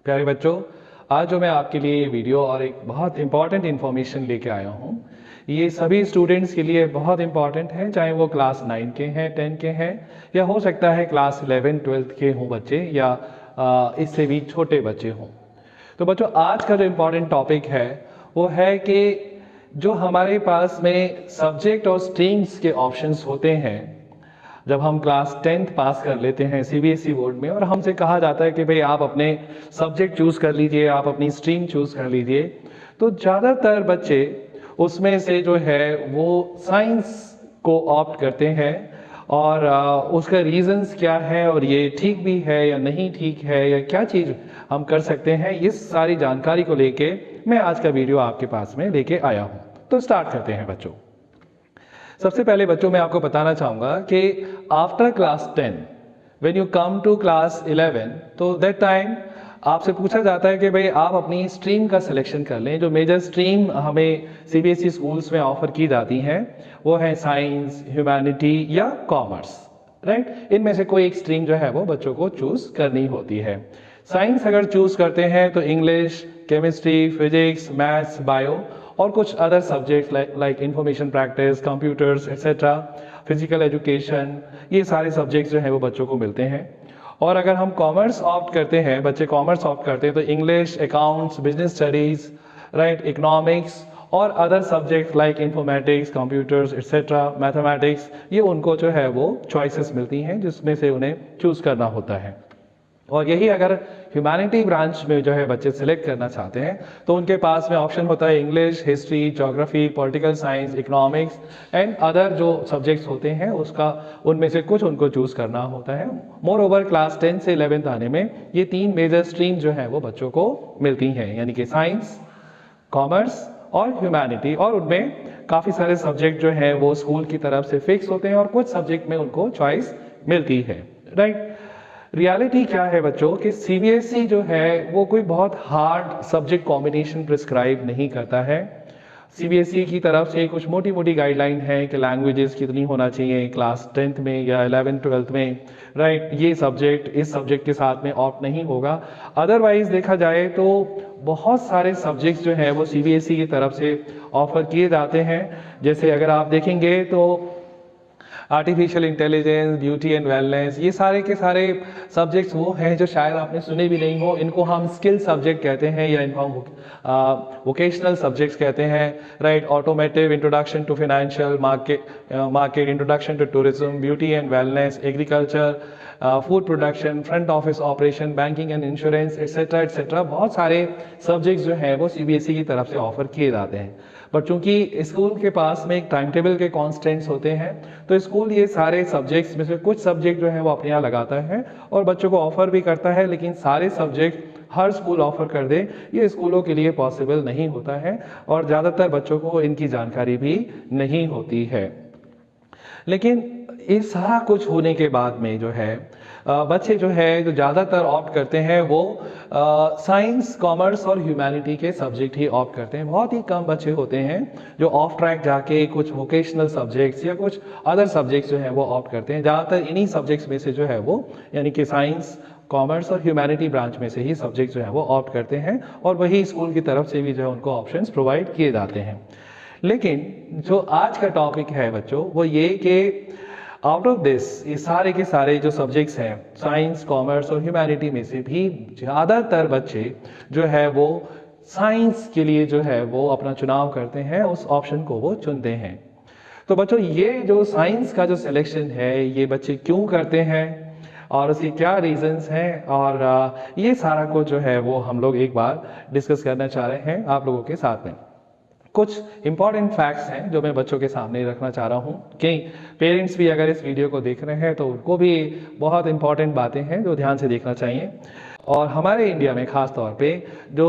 प्यारे बच्चों, आज जो मैं आपके लिए ये वीडियो और एक बहुत इंपॉर्टेंट इन्फॉर्मेशन लेके आया हूँ, ये सभी स्टूडेंट्स के लिए बहुत इंपॉर्टेंट है, चाहे वो क्लास 9 के हैं, 10 के हैं, या हो सकता है क्लास 11 12 के हों बच्चे, या इससे भी छोटे बच्चे हों। तो बच्चों, आज का जो इम्पॉर्टेंट टॉपिक है वो है कि जो हमारे पास में सब्जेक्ट और स्ट्रीम्स के ऑप्शंस होते हैं, जब हम क्लास 10th पास कर लेते हैं सीबीएसई बोर्ड में और हमसे कहा जाता है कि भाई आप अपने सब्जेक्ट चूज़ कर लीजिए, आप अपनी स्ट्रीम चूज़ कर लीजिए, तो ज़्यादातर बच्चे उसमें से जो है वो साइंस को ऑप्ट करते हैं। और उसका रीजंस क्या है और ये ठीक भी है या नहीं ठीक है, या क्या चीज़ हम कर सकते हैं, इस सारी जानकारी को लेके मैं आज का वीडियो आपके पास में लेके आया हूँ। तो स्टार्ट करते हैं बच्चों। सबसे पहले बच्चों मैं आपको बताना चाहूँगा कि after class 10 when you come to class 11, तो दैट टाइम आपसे पूछा जाता है कि भाई आप अपनी स्ट्रीम का सिलेक्शन कर लें। जो मेजर स्ट्रीम हमें सीबीएसई स्कूल्स में ऑफर की जाती हैं वो है साइंस, ह्यूमैनिटी या कॉमर्स, राइट। इनमें से कोई एक स्ट्रीम जो है वो बच्चों को चूज करनी होती है। साइंस अगर चूज करते हैं तो English, chemistry, physics, maths, bio और कुछ other subject like information practice, computers etcetera, physical education, ये सारे सब्जेक्ट्स जो हैं वो बच्चों को मिलते हैं। और अगर हम कॉमर्स ऑप्ट करते हैं, बच्चे कॉमर्स ऑप्ट करते हैं, तो English, accounts, business studies, right, economics और other subject like informatics, computers etcetera, mathematics, ये उनको जो है वो चॉइसेस मिलती हैं जिसमें से उन्हें चूज करना होता है। और यही अगर ह्यूमैनिटी ब्रांच में जो है बच्चे सिलेक्ट करना चाहते हैं तो उनके पास में ऑप्शन होता है English, history, geography, political science, economics and other जो सब्जेक्ट्स होते हैं उसका उनमें से कुछ उनको चूज करना होता है। मोर ओवर क्लास 10 से 11th आने में ये तीन मेजर स्ट्रीम जो है वो बच्चों को मिलती हैं, यानी कि साइंस, कॉमर्स और ह्यूमैनिटी। और उनमें काफ़ी सारे सब्जेक्ट जो है वो स्कूल की तरफ से फिक्स होते हैं और कुछ सब्जेक्ट में उनको चॉइस मिलती है, राइट। रियलिटी क्या है बच्चों कि सीबीएसई जो है वो कोई बहुत हार्ड सब्जेक्ट कॉम्बिनेशन प्रिस्क्राइब नहीं करता है। सीबीएसई की तरफ से कुछ मोटी मोटी गाइडलाइन है कि लैंग्वेजेस कितनी होना चाहिए क्लास 10th में या 11th 12th में, राइट। ये सब्जेक्ट इस सब्जेक्ट के साथ में ऑप्ट नहीं होगा। अदरवाइज देखा जाए तो बहुत सारे सब्जेक्ट्स जो है वो सीबीएसई की तरफ से ऑफर किए जाते हैं। जैसे अगर आप देखेंगे तो artificial intelligence, beauty and wellness, ये सारे के सारे सब्जेक्ट्स वो हैं जो शायद आपने सुने भी नहीं हो। इनको हम स्किल सब्जेक्ट कहते हैं या इनको हम वोकेशनल सब्जेक्ट्स कहते हैं, right. Automotive, introduction to financial market, introduction to tourism, beauty and wellness, agriculture, food production, front office operation, banking and insurance etcetera etcetera. बहुत सारे सब्जेक्ट्स जो हैं वो सीबीएसई की तरफ से ऑफर किए जाते हैं। पर चूंकि स्कूल के पास में एक टाइम टेबल के कॉन्स्टेंट्स होते हैं तो स्कूल ये सारे सब्जेक्ट्स में से कुछ सब्जेक्ट जो है वो अपने यहाँ लगाता है और बच्चों को ऑफर भी करता है, लेकिन सारे सब्जेक्ट हर स्कूल ऑफर कर दे ये स्कूलों के लिए पॉसिबल नहीं होता है और ज़्यादातर बच्चों को इनकी जानकारी भी नहीं होती है। लेकिन ये सारा कुछ होने के बाद में जो है बच्चे जो है जो ज़्यादातर ऑप्ट करते हैं वो साइंस, कॉमर्स और ह्यूमैनिटी के सब्जेक्ट ही ऑप्ट करते हैं। बहुत ही कम बच्चे होते हैं जो ऑफ ट्रैक जाके कुछ वोकेशनल सब्जेक्ट्स या कुछ अदर सब्जेक्ट्स जो है वो ऑप्ट करते हैं। ज़्यादातर इन्हीं सब्जेक्ट्स में से जो है वो, यानी कि साइंस, कॉमर्स और ह्यूमैनिटी ब्रांच में से ही सब्जेक्ट जो है वो ऑप्ट करते हैं और वही स्कूल की तरफ से भी जो है उनको ऑप्शंस प्रोवाइड किए जाते हैं। लेकिन जो आज का टॉपिक है बच्चों वो ये कि आउट ऑफ दिस ये सारे के सारे जो सब्जेक्ट्स हैं साइंस, कॉमर्स और ह्यूमैनिटी में से भी ज़्यादातर बच्चे जो है वो साइंस के लिए जो है वो अपना चुनाव करते हैं, उस ऑप्शन को वो चुनते हैं। तो बच्चों, ये जो साइंस का जो सिलेक्शन है ये बच्चे क्यों करते हैं और उसके क्या रीजंस हैं, और ये सारा कुछ जो है वो हम लोग एक बार डिस्कस करना चाह रहे हैं आप लोगों के साथ में। कुछ इंपॉर्टेंट फैक्ट्स हैं जो मैं बच्चों के सामने रखना चाह रहा हूँ कि पेरेंट्स भी अगर इस वीडियो को देख रहे हैं तो उनको भी बहुत इंपॉर्टेंट बातें हैं जो ध्यान से देखना चाहिए। और हमारे इंडिया में ख़ास तौर पे जो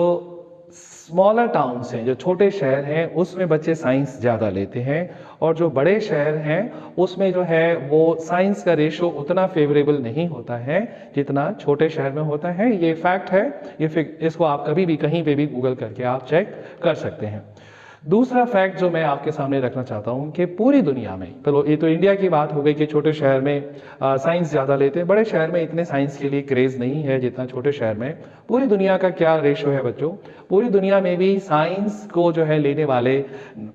स्मॉलर टाउन्स हैं, जो छोटे शहर हैं, उसमें बच्चे साइंस ज़्यादा लेते हैं और जो बड़े शहर हैं उसमें जो है वो साइंस का रेशो उतना फेवरेबल नहीं होता है जितना छोटे शहर में होता है। ये फैक्ट है, इसको आप कभी भी कहीं पे भी गूगल करके आप चेक कर सकते हैं। दूसरा फैक्ट जो मैं आपके सामने रखना चाहता हूँ कि पूरी दुनिया में, चलो ये तो इंडिया की बात हो गई कि छोटे शहर में साइंस ज़्यादा लेते हैं, बड़े शहर में इतने साइंस के लिए क्रेज़ नहीं है जितना छोटे शहर में। पूरी दुनिया का क्या रेशो है बच्चों? पूरी दुनिया में भी साइंस को जो है लेने वाले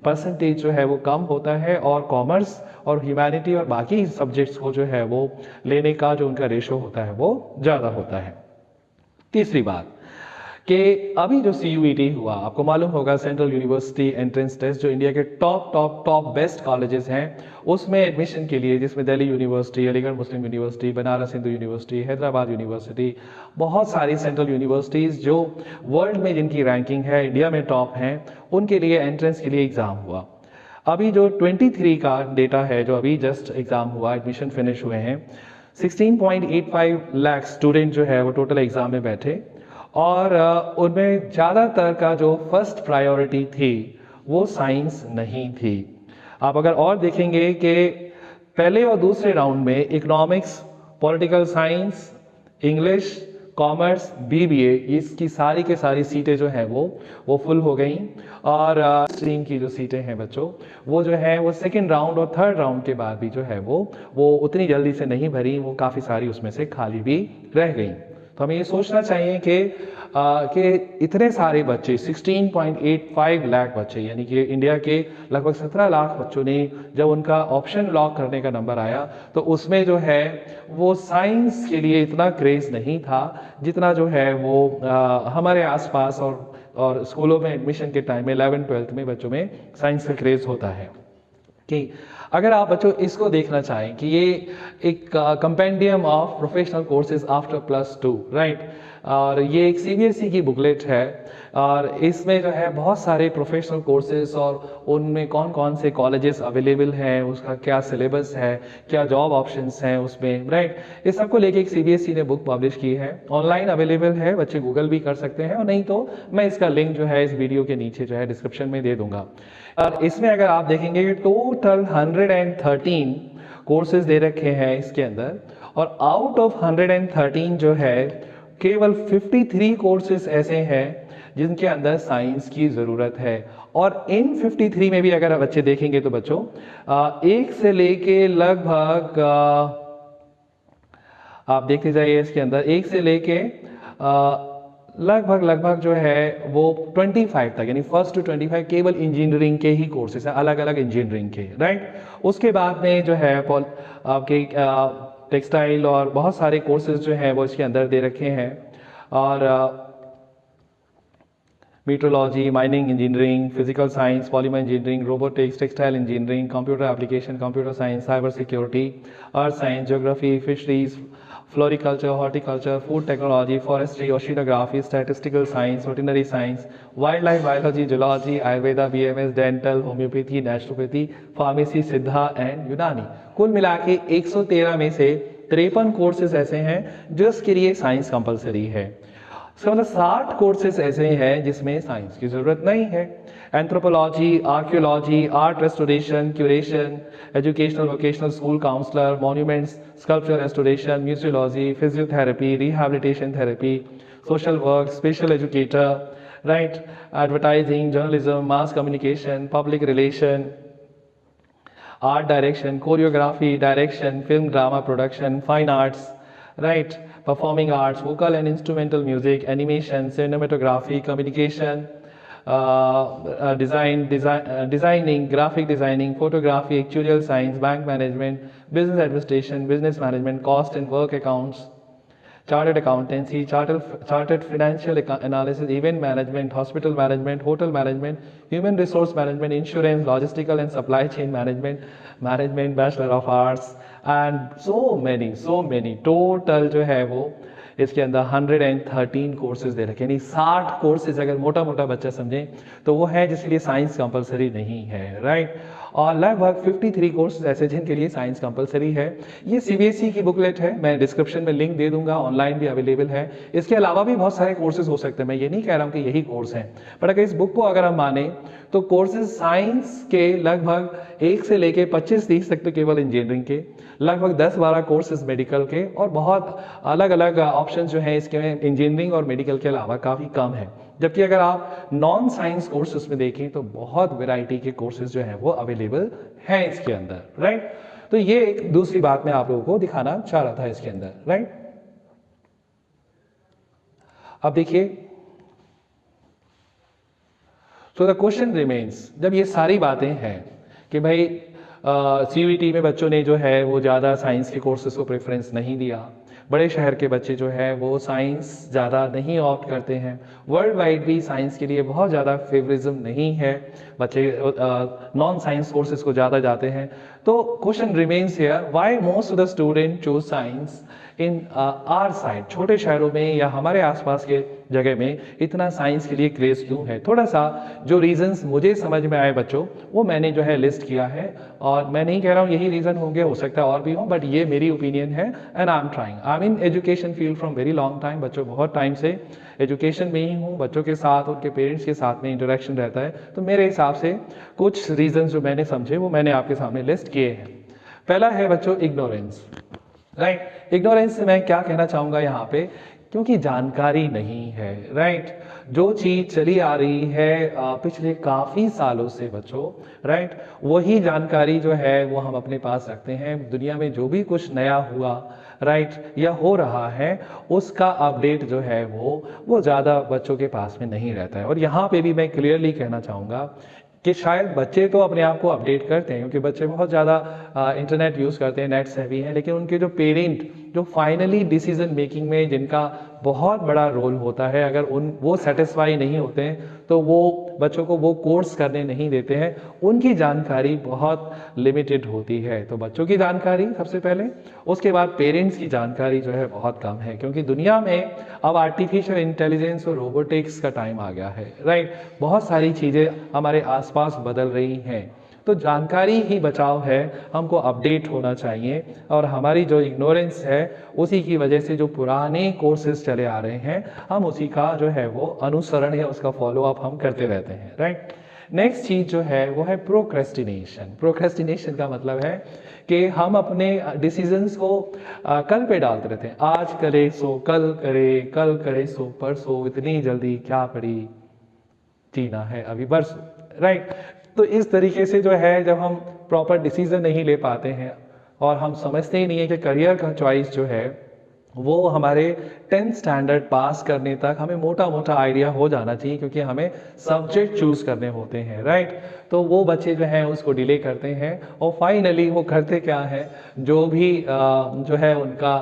परसेंटेज जो है वो कम होता है, और कॉमर्स और ह्यूमैनिटी और बाकी सब्जेक्ट्स को जो है वो लेने का जो उनका रेशो होता है वो ज़्यादा होता है। तीसरी बात कि अभी जो CUET हुआ, आपको मालूम होगा सेंट्रल यूनिवर्सिटी एंट्रेंस टेस्ट, जो इंडिया के टॉप बेस्ट कॉलेजेस हैं उसमें एडमिशन के लिए, जिसमें Delhi University, Aligarh Muslim University, Banaras Hindu University, Hyderabad University, बहुत सारी सेंट्रल यूनिवर्सिटीज़ जो वर्ल्ड में जिनकी रैंकिंग है इंडिया में टॉप हैं, उनके लिए एंट्रेंस के लिए एग्ज़ाम हुआ। अभी जो 23 का डेटा है, जो अभी जस्ट एग्ज़ाम हुआ, एडमिशन फिनिश हुए हैं, 16.85 लाख स्टूडेंट जो है वो टोटल एग्ज़ाम में बैठे, और उनमें ज़्यादातर का जो फर्स्ट प्रायोरिटी थी वो साइंस नहीं थी। आप अगर और देखेंगे कि पहले और दूसरे राउंड में economics, political science, English, commerce, BBA, इसकी सारी के सारी सीटें जो हैं वो फुल हो गई, और स्ट्रीम की जो सीटें हैं बच्चों वो जो है वो सेकंड राउंड और थर्ड राउंड के बाद भी जो है वो उतनी जल्दी से नहीं भरी, वो काफ़ी सारी उसमें से खाली भी रह गई। तो हमें ये सोचना चाहिए कि इतने सारे बच्चे, 16.85 लाख बच्चे, यानी कि इंडिया के लगभग 17 लाख बच्चों ने जब उनका ऑप्शन लॉक करने का नंबर आया तो उसमें जो है वो साइंस के लिए इतना क्रेज़ नहीं था जितना जो है वो हमारे आसपास और स्कूलों में एडमिशन के टाइम में 11th-12th में बच्चों में साइंस का क्रेज़ होता है। कि अगर आप बच्चों इसको देखना चाहें कि ये एक compendium of professional courses after +2, right, और ये एक CBSE की बुकलेट है, और इसमें जो है बहुत सारे प्रोफेशनल कोर्सेज और उनमें कौन कौन से कॉलेजेस अवेलेबल हैं, उसका क्या सिलेबस है, क्या जॉब ऑप्शंस हैं उसमें, राइट, इस सबको लेके एक CBSE ने बुक पब्लिश की है, ऑनलाइन अवेलेबल है, बच्चे गूगल भी कर सकते हैं, और नहीं तो मैं इसका लिंक जो है इस वीडियो के नीचे जो है डिस्क्रिप्शन में दे दूंगा। और इसमें अगर आप देखेंगे कि टोटल 113 कोर्सेज दे रखे हैं इसके अंदर, और आउट ऑफ 113 जो है केवल 53 कोर्सेज ऐसे हैं जिनके अंदर साइंस की ज़रूरत है। और इन 53 में भी अगर बच्चे देखेंगे तो बच्चों एक से लेके लगभग आप देखते जाइए इसके अंदर एक से लेके लगभग जो है वो 25 तक, यानी फर्स्ट टू 25 केवल इंजीनियरिंग के ही कोर्सेज हैं, अलग अलग इंजीनियरिंग के, राइट। उसके बाद में जो है आपके टेक्सटाइल और बहुत सारे कोर्सेज जो हैं वो इसके अंदर दे रखे हैं, और metrology, mining engineering, physical science, polymer engineering, robotics, textile engineering, computer application, computer science, cyber security, earth science, geography, fisheries, floriculture, horticulture, food technology, forestry, oceanography, statistical science, veterinary science, wild life biology, zoology, Ayurveda, BMS, dental, homeopathy, naturopathy, pharmacy, Siddha and Unani. कुल मिला के 113 में से 53 courses ऐसे हैं जिसके लिए science compulsory है। इसका मतलब 60 कोर्सेज ऐसे हैं जिसमें साइंस की जरूरत नहीं है। Anthropology, archaeology, art restoration, curation, educational vocational school counsellor, monuments, sculpture restoration, museology, physiotherapy, rehabilitation therapy, social work, special educator, right, advertising, journalism, mass communication, public relation, art direction, choreography, direction, film drama production, fine arts, right, performing arts, vocal and instrumental music, animation, cinematography, communication, designing, graphic designing, photography, actuarial science, bank management, business administration, business management, cost and work accounts, chartered accountancy, chartered financial analysis, event management, hospital management, hotel management, human resource management, insurance, logistical and supply chain management, bachelor of arts, and so many total जो है वो इसके अंदर 113 courses दे रखे, यानी 60 courses अगर मोटा मोटा बच्चा समझें तो वो है जिसके लिए साइंस कंपलसरी नहीं है, राइट। और लगभग 53 कोर्सेज ऐसे जिनके लिए साइंस कंपलसरी है। ये सीबीएसई की बुकलेट है, मैं डिस्क्रिप्शन में लिंक दे दूंगा, ऑनलाइन भी अवेलेबल है। इसके अलावा भी बहुत सारे कोर्सेज हो सकते हैं, मैं ये नहीं कह रहा हूँ कि यही कोर्स हैं, बट अगर इस बुक को अगर हम माने तो कोर्सेज साइंस के लगभग 1 से लेके 25-30 तक तो केवल इंजीनियरिंग के, लगभग 10-12 कोर्सेज मेडिकल के, और बहुत अलग अलग ऑप्शन जो हैं इसके में इंजीनियरिंग और मेडिकल के अलावा काफ़ी कम है। जबकि अगर आप नॉन साइंस कोर्सेज में देखें तो बहुत वैरायटी के कोर्सेज जो हैं वो अवेलेबल हैं इसके अंदर, राइट। तो ये एक दूसरी बात मैं आप लोगों को दिखाना चाह रहा था इसके अंदर, राइट। अब देखिए, सो द क्वेश्चन रिमेन्स, जब ये सारी बातें हैं कि भाई सीयूईटी में बच्चों ने जो है वो ज़्यादा साइंस के कोर्सेज को प्रेफरेंस नहीं दिया, बड़े शहर के बच्चे जो है वो साइंस ज़्यादा नहीं ऑप्ट करते हैं, वर्ल्ड वाइड भी साइंस के लिए बहुत ज़्यादा फेवरिज्म नहीं है, बच्चे नॉन साइंस कोर्सेज को ज़्यादा जाते हैं। तो question remains here, why most of the student choose science in are side, छोटे शहरों में या हमारे आसपास के जगह में इतना साइंस के लिए क्रेज क्यों है। थोड़ा सा जो रीजंस मुझे समझ में आए बच्चों, वो मैंने जो है लिस्ट किया है, और मैं नहीं कह रहा हूँ यही रीजन होंगे, हो सकता है और भी हो, बट ये मेरी ओपिनियन है and I am trying. I am in education field from very long time, बच्चों बहुत टाइम से एजुकेशन में ही हूँ, बच्चों के साथ उनके पेरेंट्स के साथ में इंटरेक्शन रहता है, तो मेरे हिसाब से कुछ रीजन जो मैंने समझे वो मैंने आपके सामने लिस्ट किए हैं। पहला है बच्चों इग्नोरेंस, राइट। इग्नोरेंस से मैं क्या कहना चाहूँगा यहाँ पे, क्योंकि जानकारी नहीं है, राइट। जो चीज़ चली आ रही है पिछले काफ़ी सालों से बच्चों, राइट, वही जानकारी जो है वो हम अपने पास रखते हैं। दुनिया में जो भी कुछ नया हुआ, राइट, या हो रहा है, उसका अपडेट जो है वो ज़्यादा बच्चों के पास में नहीं रहता है। और यहाँ पे भी मैं क्लियरली कहना चाहूँगा कि शायद बच्चे तो अपने आप को अपडेट करते हैं, क्योंकि बच्चे बहुत ज़्यादा इंटरनेट यूज़ करते हैं, नेट सेवी हैं, लेकिन उनके जो पेरेंट जो फाइनली डिसीजन मेकिंग में जिनका बहुत बड़ा रोल होता है, अगर वो सेटिस्फाई नहीं होते हैं तो वो बच्चों को वो कोर्स करने नहीं देते हैं, उनकी जानकारी बहुत लिमिटेड होती है। तो बच्चों की जानकारी सबसे पहले, उसके बाद पेरेंट्स की जानकारी जो है बहुत कम है, क्योंकि दुनिया में अब आर्टिफिशियल इंटेलिजेंस और रोबोटिक्स का टाइम आ गया है, राइट। बहुत सारी चीज़ें हमारे आसपास बदल रही हैं, तो जानकारी ही बचाव है, हमको अपडेट होना चाहिए। और हमारी जो इग्नोरेंस है उसी की वजह से जो पुराने कोर्सेज चले आ रहे हैं, हम उसी का जो है वो अनुसरण या उसका फॉलो अप हम करते रहते हैं, राइट। नेक्स्ट चीज़ जो है वो है प्रोक्रेस्टिनेशन। प्रोक्रेस्टिनेशन का मतलब है कि हम अपने डिसीजंस को कल पे डालते रहते हैं, आज करे सो कल करे, कल करे सो परसों, इतनी जल्दी क्या पड़ी, जीना है अभी बरसों, राइट। तो इस तरीके से जो है जब हम प्रॉपर डिसीजन नहीं ले पाते हैं और हम समझते ही नहीं है कि करियर का चॉइस जो है वो हमारे 10th स्टैंडर्ड पास करने तक हमें मोटा मोटा आइडिया हो जाना चाहिए, क्योंकि हमें सब्जेक्ट चूज करने होते हैं, राइट। तो वो बच्चे जो हैं उसको डिले करते हैं, और फाइनली वो करते क्या है, जो भी जो है उनका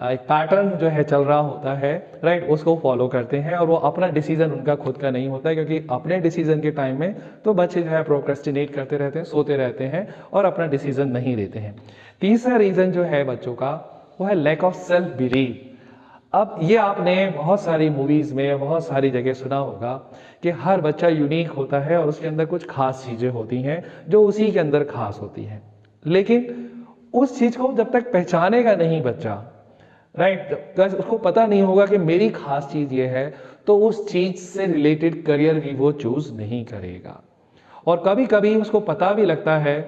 एक पैटर्न जो है चल रहा होता है, राइट, उसको फॉलो करते हैं, और वो अपना डिसीजन उनका खुद का नहीं होता है, क्योंकि अपने डिसीजन के टाइम में तो बच्चे जो है प्रोक्रेस्टिनेट करते रहते हैं, सोते रहते हैं और अपना डिसीजन नहीं लेते हैं। तीसरा रीजन जो है बच्चों का वो है लैक ऑफ सेल्फ बिलीव। अब ये आपने बहुत सारी मूवीज में बहुत सारी जगह सुना होगा कि हर बच्चा यूनिक होता है और उसके अंदर कुछ खास चीजें होती हैं जो उसी के अंदर खास होती हैं, लेकिन उस चीज को जब तक पहचानेगा नहीं बच्चा, राइट, उसको पता नहीं होगा कि मेरी खास चीज ये है, तो उस चीज से रिलेटेड करियर भी वो चूज नहीं करेगा। और कभी कभी उसको पता भी लगता है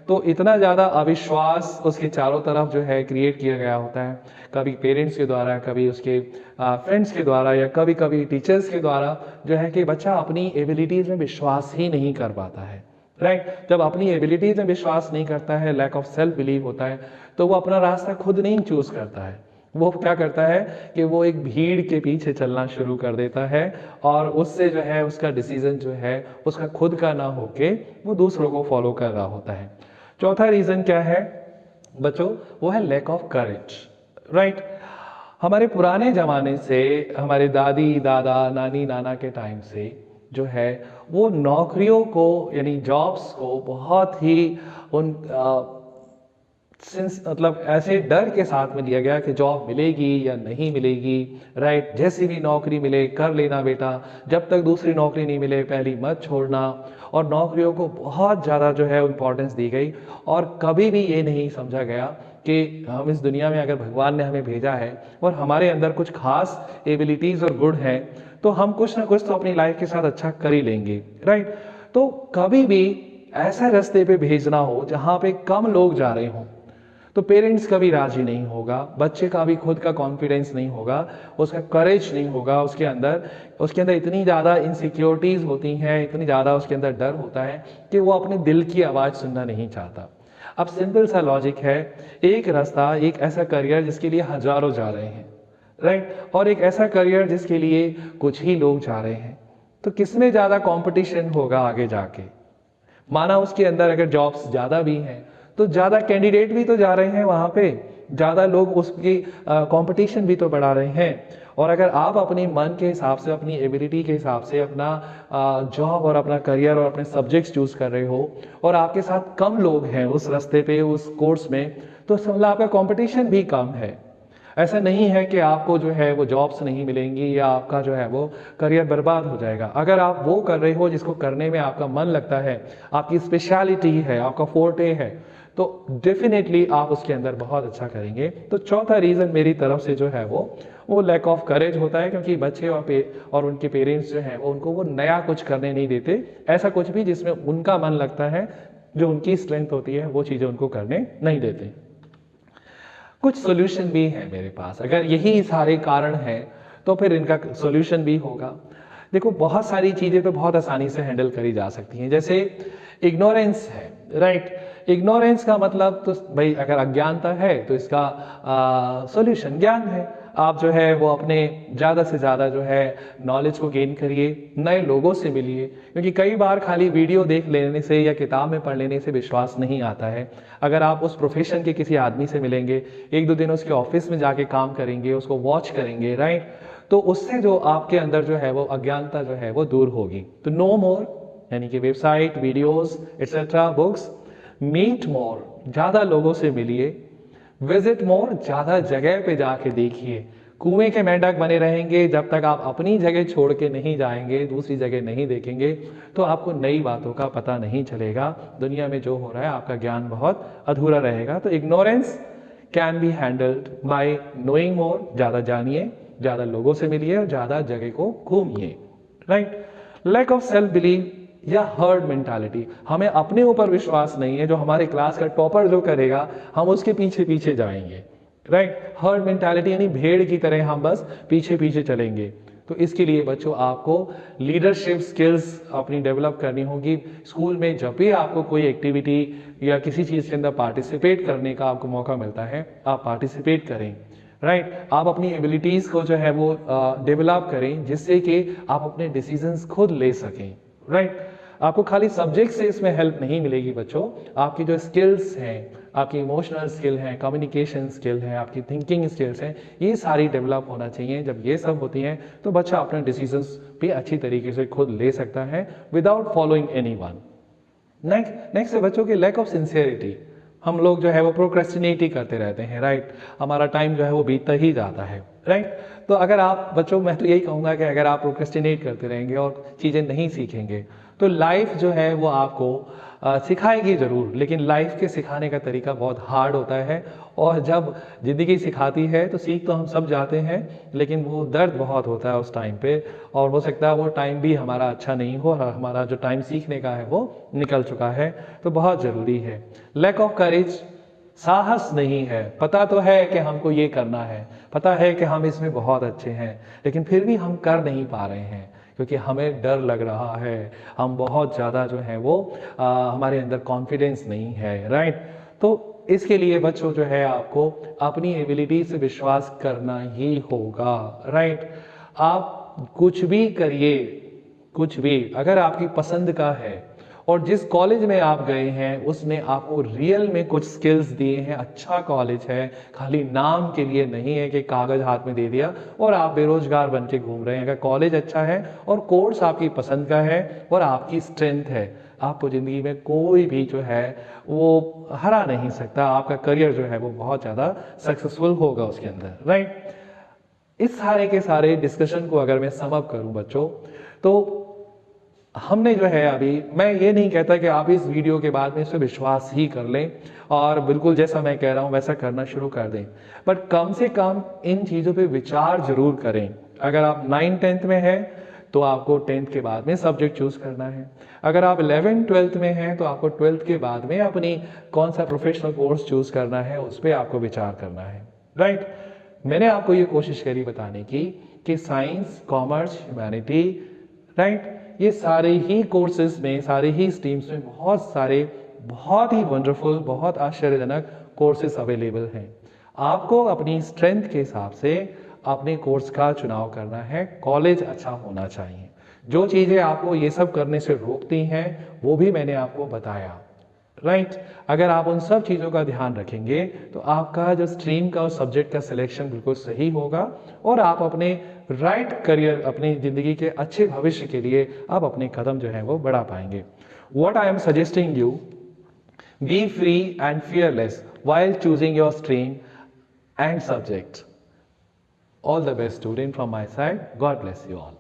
तो इतना ज़्यादा अविश्वास उसके चारों तरफ जो है क्रिएट किया गया होता है, कभी पेरेंट्स के द्वारा, कभी उसके फ्रेंड्स के द्वारा, या कभी कभी टीचर्स के द्वारा, जो है कि बच्चा अपनी एबिलिटीज़ में विश्वास ही नहीं कर पाता है, राइट। जब अपनी एबिलिटीज़ में विश्वास नहीं करता है, लैक ऑफ सेल्फ बिलीव होता है, तो वो अपना रास्ता खुद नहीं चूज करता है। वो क्या करता है कि वो एक भीड़ के पीछे चलना शुरू कर देता है, और उससे जो है उसका डिसीजन जो है उसका खुद का ना होके वो दूसरों को फॉलो कर रहा होता है। चौथा रीजन क्या है बच्चों, वो है लैक ऑफ करेज, राइट। हमारे पुराने जमाने से, हमारे दादी दादा नानी नाना के टाइम से जो है वो नौकरियों को यानी जॉब्स को बहुत ही उन मतलब ऐसे डर के साथ में लिया गया कि जॉब मिलेगी या नहीं मिलेगी, राइट, जैसी भी नौकरी मिले कर लेना बेटा, जब तक दूसरी नौकरी नहीं मिले पहली मत छोड़ना। और नौकरियों को बहुत ज़्यादा जो है इम्पोर्टेंस दी गई, और कभी भी ये नहीं समझा गया कि हम इस दुनिया में अगर भगवान ने हमें भेजा है और हमारे अंदर कुछ खास एबिलिटीज़ और गुण हैं, तो हम कुछ ना कुछ तो अपनी लाइफ के साथ अच्छा कर ही लेंगे, राइट। तो कभी भी ऐसे रास्ते पे भेजना हो जहाँ पे कम लोग जा रहे हों, तो पेरेंट्स का भी राजी नहीं होगा, बच्चे का भी खुद का कॉन्फिडेंस नहीं होगा, उसका करेज नहीं होगा, उसके अंदर इतनी ज़्यादा इनसिक्योरिटीज़ होती हैं, इतनी ज़्यादा उसके अंदर डर होता है कि वो अपने दिल की आवाज़ सुनना नहीं चाहता। अब सिंपल सा लॉजिक है, एक रास्ता, एक ऐसा करियर जिसके लिए हजारों जा रहे हैं, राइट, और एक ऐसा करियर जिसके लिए कुछ ही लोग जा रहे हैं, तो किसमें ज़्यादा कंपटीशन होगा आगे जाके। माना उसके अंदर अगर जॉब्स ज़्यादा भी हैं, तो ज़्यादा कैंडिडेट भी तो जा रहे हैं वहाँ पे, ज़्यादा लोग उसकी कंपटीशन भी तो बढ़ा रहे हैं। और अगर आप अपनी मन के हिसाब से, अपनी एबिलिटी के हिसाब से अपना जॉब और अपना करियर और अपने सब्जेक्ट्स चूज कर रहे हो, और आपके साथ कम लोग हैं उस रास्ते पे, उस कोर्स में, तो समझ लो आपका कंपटीशन भी कम है। ऐसा नहीं है कि आपको जो है वो जॉब्स नहीं मिलेंगी या आपका जो है वो करियर बर्बाद हो जाएगा। अगर आप वो कर रहे हो जिसको करने में आपका मन लगता है, आपकी स्पेशलिटी है, आपका फोर्टे है, तो डेफिनेटली आप उसके अंदर बहुत अच्छा करेंगे। तो चौथा रीज़न मेरी तरफ से जो है वो लैक ऑफ करेज होता है, क्योंकि बच्चे और उनके पेरेंट्स जो हैं वो उनको वो नया कुछ करने नहीं देते, ऐसा कुछ भी जिसमें उनका मन लगता है, जो उनकी स्ट्रेंथ होती है, वो चीज़ें उनको करने नहीं देते। कुछ सोल्यूशन भी है मेरे पास, अगर यही सारे कारण हैं तो फिर इनका सोल्यूशन भी होगा। देखो, बहुत सारी चीज़ें तो बहुत आसानी से हैंडल करी जा सकती हैं, जैसे इग्नोरेंस है, राइट। इग्नोरेंस का मतलब तो भाई, अगर अज्ञानता है तो इसका सॉल्यूशन ज्ञान है। आप जो है वो अपने ज़्यादा से ज़्यादा जो है नॉलेज को गेन करिए, नए लोगों से मिलिए, क्योंकि कई बार खाली वीडियो देख लेने से या किताब में पढ़ लेने से विश्वास नहीं आता है। अगर आप उस प्रोफेशन के किसी आदमी से मिलेंगे, एक दो दिन उसके ऑफिस में जाके काम करेंगे, उसको वॉच करेंगे, राइट, तो उससे जो आपके अंदर जो है वो अज्ञानता जो है वो दूर होगी। तो नो मोर, यानी कि website, videos etcetera, books, meet more, ज़्यादा लोगों से मिलिए, विजिट मोर, ज़्यादा जगह पे जाके देखिए। कुएं के मेंढक बने रहेंगे जब तक आप अपनी जगह छोड़ के नहीं जाएंगे, दूसरी जगह नहीं देखेंगे, तो आपको नई बातों का पता नहीं चलेगा। दुनिया में जो हो रहा है आपका ज्ञान बहुत अधूरा रहेगा। तो ignorance can be handled by knowing मोर, ज़्यादा जानिए, ज़्यादा लोगों से मिलिए और ज़्यादा जगह को घूमिए, right. Lack of self believe या हर्ड मेंटालिटी, हमें अपने ऊपर विश्वास नहीं है, जो हमारे क्लास का टॉपर जो करेगा हम उसके पीछे पीछे जाएंगे, राइट। हर्ड मेंटालिटी यानी भेड़ की तरह हम बस पीछे पीछे चलेंगे। तो इसके लिए बच्चों आपको लीडरशिप स्किल्स अपनी डेवलप करनी होगी। स्कूल में जब भी आपको कोई एक्टिविटी या किसी चीज़ के अंदर पार्टिसिपेट करने का आपको मौका मिलता है, आप पार्टिसिपेट करें, राइट। आप अपनी एबिलिटीज़ को जो है वो डेवलप करें, जिससे कि आप अपने डिसीजंस खुद ले सकें, राइट। आपको खाली सब्जेक्ट से इसमें हेल्प नहीं मिलेगी बच्चों, आपकी जो स्किल्स हैं, आपकी इमोशनल स्किल हैं, कम्युनिकेशन स्किल है, आपकी थिंकिंग स्किल्स हैं, ये सारी डेवलप होना चाहिए। जब ये सब होती हैं तो बच्चा अपने डिसीजंस भी अच्छी तरीके से खुद ले सकता है विदाउट फॉलोइंग एनीवन। नेक्स्ट है बच्चों के लैक ऑफ सिंसियरिटी। हम लोग जो है वो प्रोक्रेस्टिनेट ही करते रहते हैं, राइट। हमारा टाइम जो है वो बीतता ही जाता है, राइट। तो अगर आप बच्चों, मैं तो यही कहूँगा कि अगर आप प्रोक्रेस्टिनेट करते रहेंगे और चीज़ें नहीं सीखेंगे, तो लाइफ जो है वो आपको सिखाएगी ज़रूर, लेकिन लाइफ के सिखाने का तरीका बहुत हार्ड होता है। और जब ज़िंदगी सिखाती है तो सीख तो हम सब जाते हैं, लेकिन वो दर्द बहुत होता है उस टाइम पे, और हो सकता है वो टाइम भी हमारा अच्छा नहीं हो और हमारा जो टाइम सीखने का है वो निकल चुका है। तो बहुत ज़रूरी है। लैक ऑफ करेज, साहस नहीं है। पता तो है कि हमको ये करना है, पता है कि हम इसमें बहुत अच्छे हैं, लेकिन फिर भी हम कर नहीं पा रहे हैं क्योंकि हमें डर लग रहा है, हम बहुत ज़्यादा जो है वो हमारे अंदर कॉन्फिडेंस नहीं है, राइट। तो इसके लिए बच्चों जो है आपको अपनी एबिलिटी से विश्वास करना ही होगा, राइट। आप कुछ भी करिए, कुछ भी अगर आपकी पसंद का है और जिस कॉलेज में आप गए हैं उसने आपको रियल में कुछ स्किल्स दिए हैं, अच्छा कॉलेज है, खाली नाम के लिए नहीं है कि कागज हाथ में दे दिया और आप बेरोजगार बन के घूम रहे हैं। अगर कॉलेज अच्छा है और कोर्स आपकी पसंद का है और आपकी स्ट्रेंथ है, आपको ज़िंदगी में कोई भी जो है वो हरा नहीं सकता, आपका करियर जो है वो बहुत ज़्यादा सक्सेसफुल होगा उसके अंदर, राइट। इस सारे के सारे डिस्कशन को अगर मैं सम अप करूं बच्चों, तो हमने जो है अभी, मैं ये नहीं कहता कि आप इस वीडियो के बाद में इस पर विश्वास ही कर लें और बिल्कुल जैसा मैं कह रहा हूं वैसा करना शुरू कर दें, बट कम से कम इन चीज़ों पे विचार जरूर करें। अगर आप 9th-10th में हैं तो आपको 10th के बाद में सब्जेक्ट चूज करना है। अगर आप 11th-12th में हैं तो आपको 12th के बाद में अपनी कौन सा प्रोफेशनल कोर्स चूज करना है उस पर आपको विचार करना है, राइट। मैंने आपको ये कोशिश करी बताने की कि साइंस, कॉमर्स, ह्यूमैनिटी, राइट, ये सारे ही कोर्सेज में, सारे ही स्ट्रीम्स में बहुत सारे बहुत ही वंडरफुल, बहुत आश्चर्यजनक कोर्सेज अवेलेबल हैं। आपको अपनी स्ट्रेंथ के हिसाब से अपने कोर्स का चुनाव करना है। कॉलेज अच्छा होना चाहिए। जो चीज़ें आपको ये सब करने से रोकती हैं वो भी मैंने आपको बताया, राइट। अगर आप उन सब चीज़ों का ध्यान रखेंगे तो आपका जो स्ट्रीम का और सब्जेक्ट का सिलेक्शन बिल्कुल सही होगा और आप अपने राइट करियर, अपनी ज़िंदगी के अच्छे भविष्य के लिए आप अपने कदम जो है वो बढ़ा पाएंगे। What I am suggesting you, be free and fearless while choosing your stream and subject. All the best, student, from my side. God bless you all.